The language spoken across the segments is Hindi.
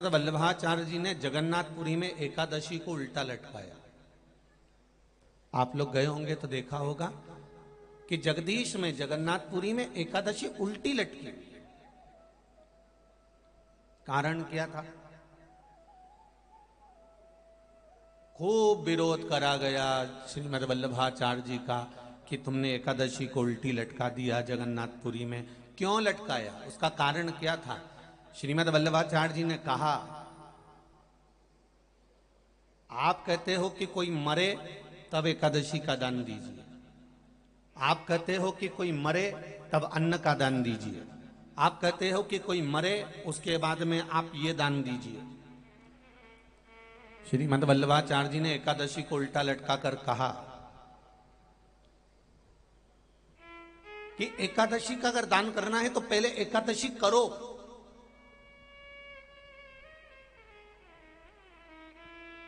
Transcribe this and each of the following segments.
वल्लभाचार्य जी ने जगन्नाथपुरी में एकादशी को उल्टा लटकाया। आप लोग गए होंगे तो देखा होगा कि जगदीश में जगन्नाथपुरी में एकादशी उल्टी लटकी। कारण क्या था? खूब विरोध करा गया श्रीमद वल्लभाचार्य जी का कि तुमने एकादशी को उल्टी लटका दिया जगन्नाथपुरी में। क्यों लटकाया? उसका कारण क्या था? श्रीमद वल्लभाचार्य जी ने कहा, आप कहते हो कि कोई मरे तब एकादशी का दान दीजिए, आप कहते हो कि कोई मरे तब अन्न का दान दीजिए, आप कहते हो कि कोई मरे उसके बाद में आप ये दान दीजिए। श्रीमद वल्लभाचार्य जी ने एकादशी को उल्टा लटका कर कहा कि एकादशी का अगर दान करना है तो पहले एकादशी करो।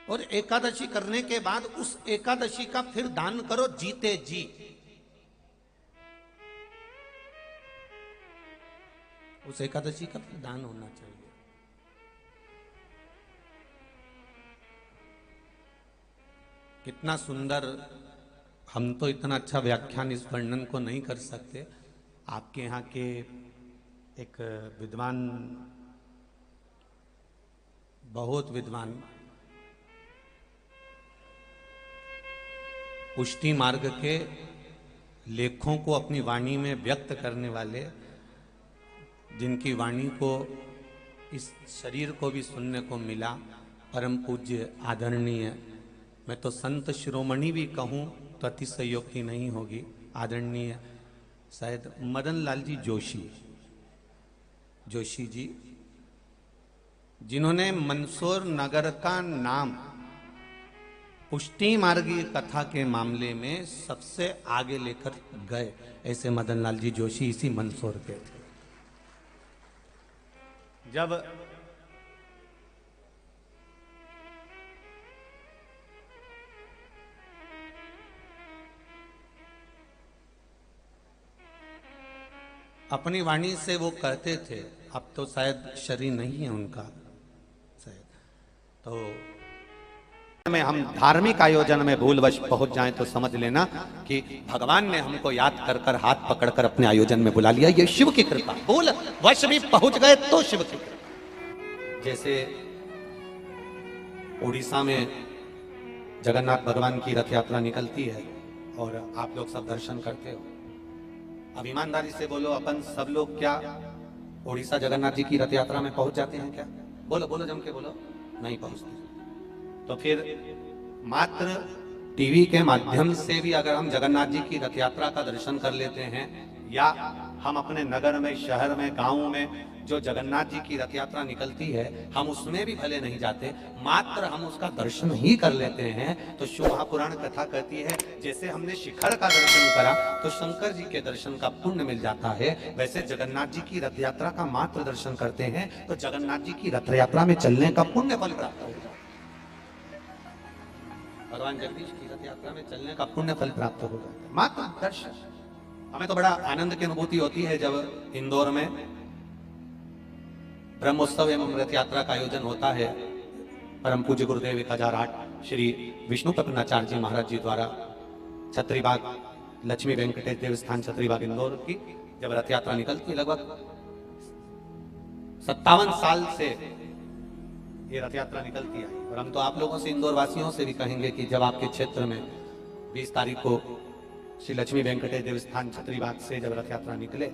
और एकादशी करने के बाद उस एकादशी का फिर दान करो जीते जी। उस एकादशी का फिर दान होना चाहिए। कितना सुंदर! हम तो इतना अच्छा व्याख्यान इस वर्णन को नहीं कर सकते। आपके यहाँ के एक विद्वान, बहुत विद्वान, पुष्टि मार्ग के लेखों को अपनी वाणी में व्यक्त करने वाले, जिनकी वाणी को इस शरीर को भी सुनने को मिला, परम पूज्य आदरणीय, मैं तो संत शिरोमणि भी कहूँ तो अतिशयोक्ति नहीं होगी, आदरणीय शायद मदन लाल जी जोशी जी, जिन्होंने मंदसौर नगर का नाम पुष्टि मार्गी कथा के मामले में सबसे आगे लेकर गए, ऐसे मदन लाल जी जोशी इसी मंदसौर के थे। जब अपनी वाणी से वो कहते थे, अब तो शायद शरीर नहीं है उनका शायद, तो में हम धार्मिक आयोजन में भूलवश पहुंच जाएं तो समझ लेना कि भगवान ने हमको याद कर कर हाथ पकड़कर अपने आयोजन में बुला लिया। ये शिव की कृपा। भूलवश भी पहुंच गए तो शिव की कृपा। जैसे उड़ीसा में जगन्नाथ भगवान की रथ यात्रा निकलती है और आप लोग सब दर्शन करते हो। अब ईमानदारी से बोलो, अपन सब लोग क्या उड़ीसा जगन्नाथ जी की रथ यात्रा में पहुंच जाते हैं क्या? बोलो बोलो, जम के बोलो। नहीं पहुंचते। तो फिर मात्र टीवी के माध्यम से भी अगर हम जगन्नाथ जी की रथ यात्रा का दर्शन कर लेते हैं, या हम अपने नगर में, शहर में, गांव में जो जगन्नाथ जी की रथ यात्रा निकलती है, हम उसमें भी भले नहीं जाते, मात्र हम उसका दर्शन ही कर लेते हैं, तो शिव महापुराण कथा कहती है जैसे हमने शिखर का दर्शन करा तो शंकर जी के दर्शन का पुण्य मिल जाता है, वैसे जगन्नाथ जी की रथ यात्रा का मात्र दर्शन करते हैं तो जगन्नाथ जी की रथ यात्रा में चलने का पुण्य फल प्राप्त होगा। भगवान जगदीश की रथ यात्रा में चलने का पुण्य फल प्राप्त हो जाता है, मात्र दर्शन। हमें तो बड़ा आनंद की अनुभूति होती है जब इंदौर में ब्रह्मोत्सव एवं रथ यात्रा का आयोजन होता है। परम पूज्य गुरुदेव 1008 श्री विष्णु प्रपन्नाचार्य जी महाराज जी द्वारा छत्रीबाग लक्ष्मी वेंकटेश देवस्थान छत्रीबाग इंदौर की जब रथ यात्रा निकलती है, लगभग 57 साल से ये रथ यात्रा निकलती है। और हम तो आप लोगों से, इंदौर वासियों से भी कहेंगे कि जब आपके क्षेत्र में 20 तारीख को श्री लक्ष्मी वेंकटेश देवस्थान छत्रीबाग से जब रथ यात्रा निकले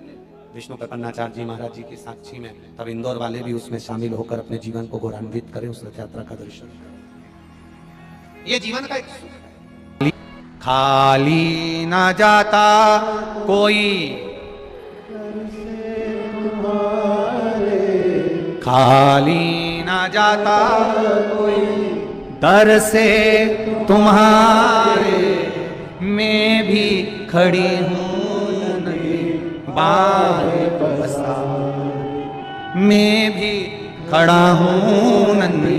विष्णु प्रपन्नाचार्य जी महाराज जी की साक्षी में, तब इंदौर वाले भी उसमें शामिल होकर अपने जीवन को गौरवान्वित करें, उस रथ यात्रा का दर्शन करें। ये जीवन का एक सुख है। खाली ना जाता कोई, खाली ना जाता कोई, दर से तुम्हारे मैं भी खड़ी हूँ बाहे बसा, मैं भी खड़ा हूँ नन्ही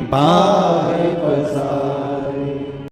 बाहे बसा।